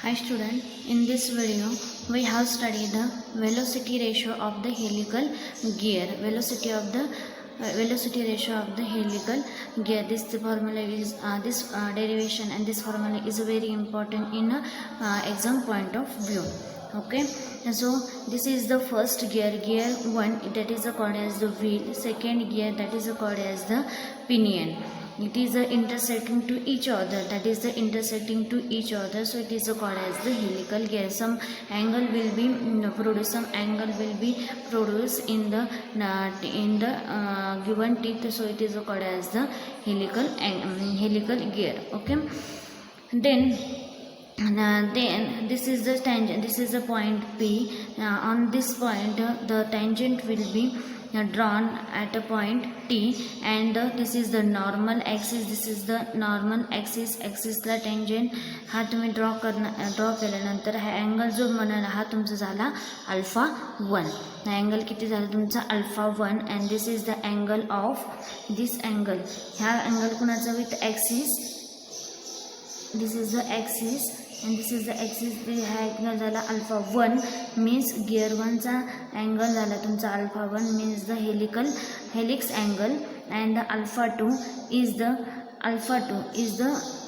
Hi student, in this video we have studied the velocity ratio of the helical gear. Velocity ratio of the helical gear. This the formula is derivation, and this formula is very important in exam point of view. Okay, so this is the first gear, gear 1, that is called as the wheel. Second gear, that is called as the pinion. It is intersecting to each other, that is the intersecting to each other, so it is called as the helical gear. Some angle will be produced, in the given teeth, so it is called as the helical gear. Okay, then this is the tangent, this is the point P. On this point the tangent will be drawn at a point T, and this is the normal axis. This is the normal axis. ला tangent हा तुम्ही draw केल्यानंतर हा angle जो म्हणाला हा तुमचा झाला अल्फा 1. हा अँगल किती झाला तुमचा alpha 1, and this is the angle of this angle. ह्या अँगल कुणाचा with axis, this is the axis and this is the axis. हा अँगल झाला अल्फा 1 मीन्स गिअर 1 चा अँगल झाला तुमचा alpha 1 means the helix angle, and the alpha 2 is the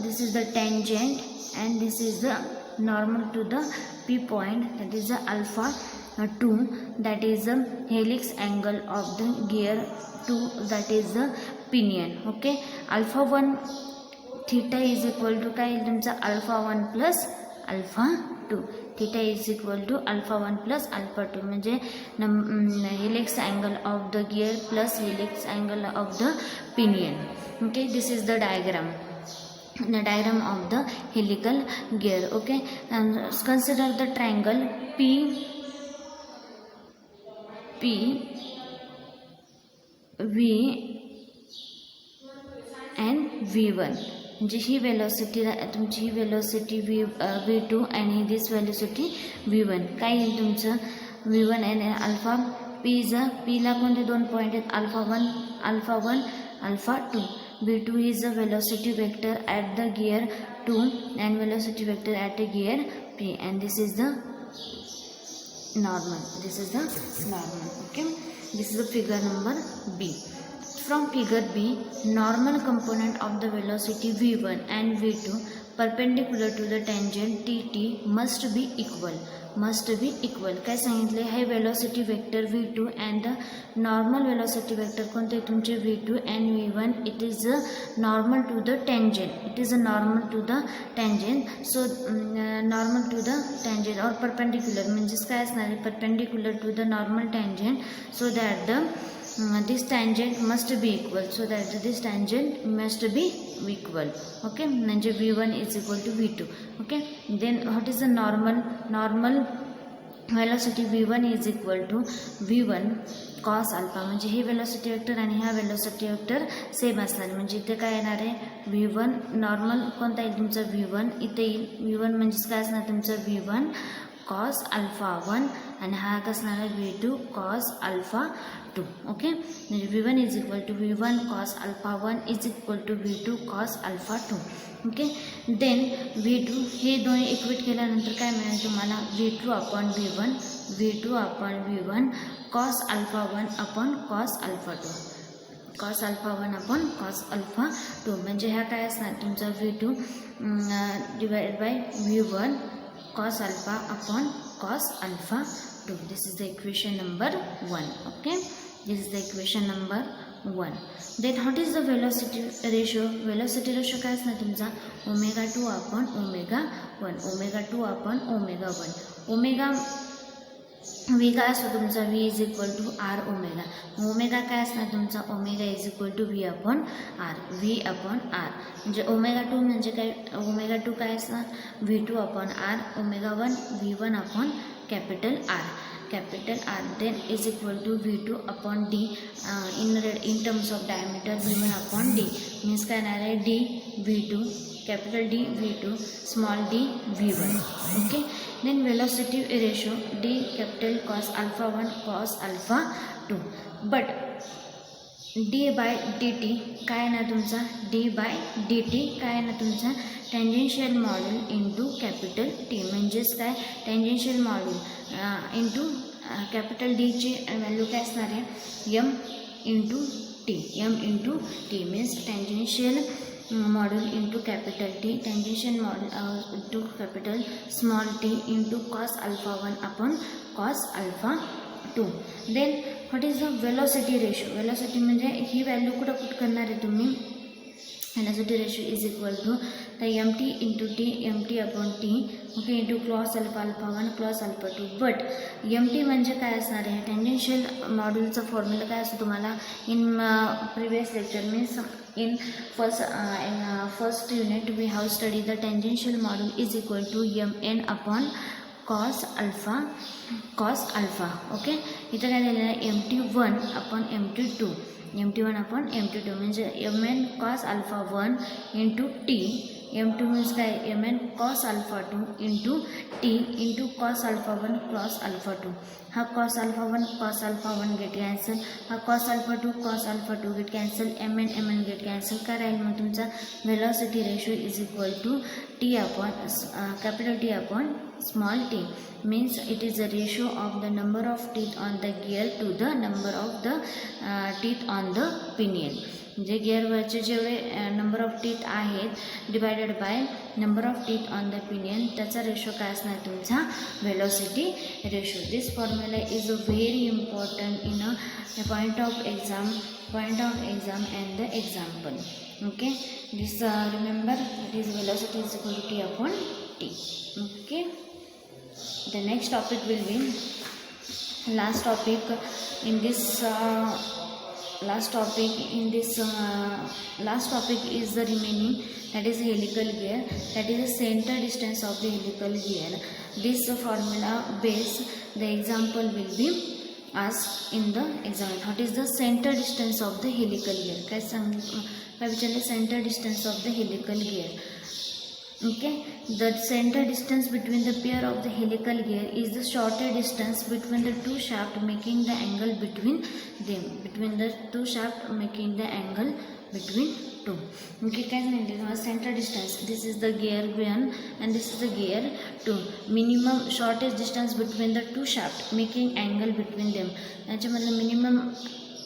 this is the tangent, and this is the normal to the P point, that is the alpha 2, that is the helix angle of the gear 2, that is the pinion. Okay, alpha 1 theta is equal to काय येईल तुमचा alpha 1 plus alpha 2. Theta is equal to alpha 1 plus alpha 2 म्हणजे helix angle of the gear plus helix angle of the pinion. Okay, this is the diagram of the helical gear. Okay, and consider the triangle P V and V1. म्हणजे ही velocity तुमची ही velocity V2 आणि दिस velocity V1. काय येईल तुमचं V1 आणि alpha पीला कोणते दोन पॉईंट आहेत, alpha 1 alpha 2. V2 is the velocity vector at the gear 2 and velocity vector at the gear P, and this is the normal. Okay, this is the figure number B. From figure B, normal component of the velocity V1 and V2 perpendicular to the tangent TT must be equal. काय सांगितले, हे velocity vector V2 and the normal velocity vector कोणते तुमचे V2 and V1, it is normal to the tangent. So normal to the tangent or perpendicular म्हणजेच काय असणार आहे, perpendicular to the normal tangent, so that this tangent must be equal. Okay, म्हणजे V1 is equal to V2. Okay, then what is the normal velocity? V1 is equal to V1 cos alpha. म्हणजे ही velocity vector आणि हा velocity vector same असणार, म्हणजे इथे काय येणार आहे V1 नॉर्मल कोणता येईल तुमचा V1 इथे येईल. V1 म्हणजेच काय असणार तुमचं V1 cos alpha 1 आणि हा असणार आहे V2 cos alpha 2. ओके, म्हणजे V1 is equal to V1 cos alpha 1 is equal to V2 cos alpha 2. Okay, then V2 हे दोन्ही इक्वेट केल्यानंतर काय मिळेल तुम्हाला V2 upon V1 cos alpha 1 upon cos alpha 2. म्हणजे ह्या काय असणार तुमचा V2 divided by V1 cos alpha upon cos alpha 2. This is the equation number 1. Okay, this is the equation number 1. Then what is the velocity ratio? Velocity ratio काय असणार तुमचा omega 2 upon omega 1. Omega V काय असतो तुमचा V is equal to R omega. Omega काय असणार तुमचा omega is equal to V upon R. म्हणजे ओमेगा 2 म्हणजे काय, ओमेगा 2 काय असणार V2 upon R, omega 1 V1 upon capital R. Then is equal to V2 upon D in terms of diameter V1 upon D means काय येणार आहे D V2, capital D V2, small d V1. Okay, then velocity ratio D capital cos alpha 1 cos alpha 2. But D by D T काय आहे ना तुमचा D by D T काय आहे ना तुमचा tangential module into capital T म्हणजेच काय टँजेन्शियल मॉड्यूल इंटू कॅपिटल डीची व्हॅल्यू काय असणार आहे M into T means tangential module into capital T tangential module into capital small T into cos alpha 1 upon cos alpha 2. Then what is the velocity ratio velocity म्हणजे ही value कुठं put करणार आहे तुम्ही velocity ratio is equal to the M T into T M T upon T okay into क्लॉस alpha 1 क्लॉस alpha 2. But M T म्हणजे काय असणार आहे टँजेन्शियल मॉड्यूलचा फॉर्म्युला काय असतो तुम्हाला in previous lecture means in first unit we have studied the tangential module is equal to mn upon cos alpha okay इथं काय दिलेलं आहे mt1 upon mt1 upon mt2 म्हणजे mn cos alpha 1 into t m2 means काय mn cos alpha 2 into t into cos alpha 1 cos alpha 2. हा cos alpha 1 cos alpha 1 get cancel हा cos alpha 2 cos alpha 2 get cancel mn get cancel काय राहील मग तुमचा velocity ratio is equal to T upon capital T upon small T means it is the ratio of the number of teeth on the gear to the number of the teeth on the pinion. म्हणजे गिअरवरचे जेवढे number of teeth आहेत divided by number of teeth on the pinion त्याचा ratio काय असणार तुमचा velocity ratio. This formula is very important in a point of exam and the example. Okay this remember it is velocity is equal to T upon T. Okay the next topic will be last topic in this last topic is the remaining, that is helical gear, that is the center distance of the helical gear. This formula base the example will be asked in the exam. What is the center distance of the helical gear? काय विचारले center distance of the helical gear. Okay, the center distance between the pair of the helical gear is the shorter distance between the two shafts, making the angle between them. Between the two shafts, making the angle between two. Okay, काय सांगितलं center distance. This is the gear 1 and this is the gear 2. Minimum shortest distance between the two shafts, making angle between them. याच्यामधलं minimum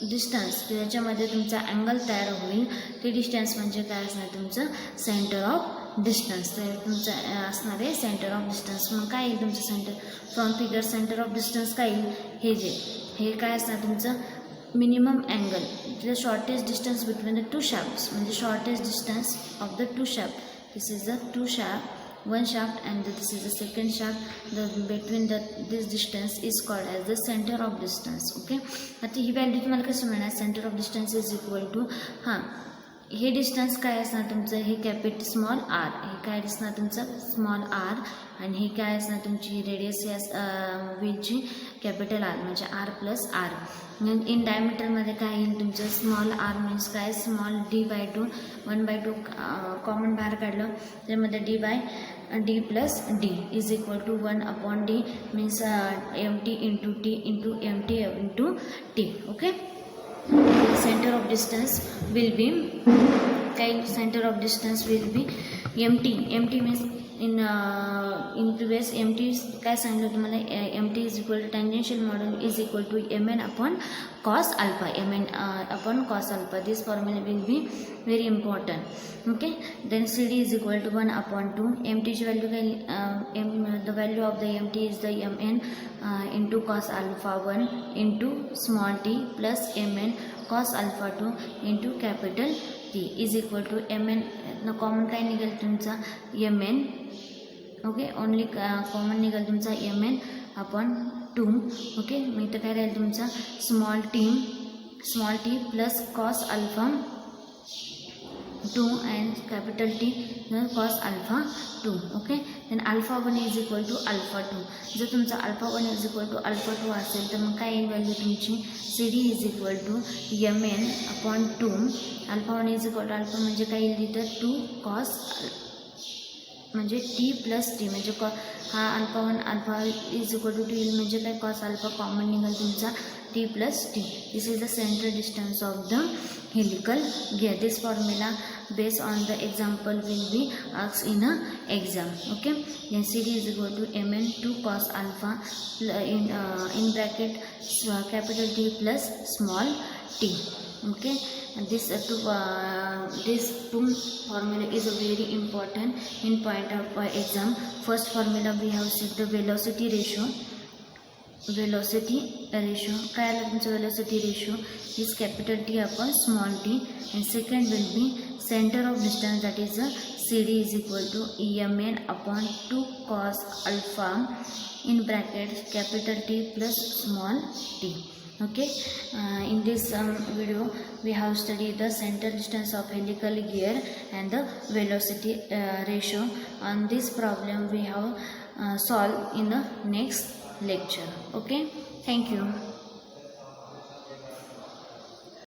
distance त्याच्यामध्ये तुमचा angle तयार होईल ते distance म्हणजे काय असणार तुमचं सेंटर ऑफ डिस्टन्स. तर तुमचं असणार आहे सेंटर ऑफ डिस्टन्स. मग काय येईल तुमचं centre from figure centre of distance काय येईल हे काय असणार तुमचं minimum angle the shortest distance between the two shafts म्हणजे shortest distance of the two shaft. This is the two shaft one shaft and this is the second shaft. The between this distance is called as the center of distance. Okay, आता ही value तुम्हाला कसं मिळणार centre of distance is equal to हे डिस्टन्स काय असणार तुमचं हे कॅपिटल स्मॉल आर हे काय असणार तुमचं स्मॉल आर आणि हे काय असणार तुमची रेडियस या व्हीलची कॅपिटल आर म्हणजे आर प्लस आर. इन डायमीटरमध्ये काय येईल तुमचं स्मॉल आर मीन्स काय स्मॉल डी बाय 2 1/2 कॉमन बाहेर काढलं त्यामध्ये D plus D is equal to 1 upon D means M T into T into M T into T. Okay center of distance will be center of distance will be mt means in previous mt काय सांगितलं तुम्हाला mt is equal to tangential module is equal to mn upon cos alpha mn upon cos alpha. This formula will be very important. Okay, then cd is equal to 1 upon 2 mt ची value काय the value of the mt is the mn into cos alpha 1 into small t plus mn cos alpha 2 into capital T is equal to mn. Common काय निघेल तुमचा mn. Okay only common निघेल तुमचा mn upon 2. Okay मग इथं काय राहील तुमचा small T plus cos alpha 2 and capital T cos alpha 2. Okay then alpha 1 is equal to alpha 2. जर तुमचा alpha 1 is equal to alpha 2 असेल तर मग काय येईल व्हॅल्यू तुमची C D is equal to mn upon 2. Alpha 1 is equal to alpha म्हणजे काय येईल तिथं 2 कॉस म्हणजे टी प्लस टी म्हणजे हा alpha 1 alpha is equal to T येईल म्हणजे काय कॉस अल्फा कॉमन निघाल तुमचा t plus t. This is the center distance of the helical gear. This formula based on the example will be asked in a exam. Okay, then CD is equal to mn 2 cos alpha in bracket capital T plus small t. Okay, and this two formula is very important in point of exam. First formula we have set the velocity ratio. काय आलं तुमचं velocity ratio is capital T upon small t, and second will be center of distance, that is CD is equal to mn upon 2 cos alpha in bracket capital T plus small t. Okay, in this video we have studied the center distance of helical gear and the velocity ratio. On this problem we have solved in the next lecture. Okay, thank you.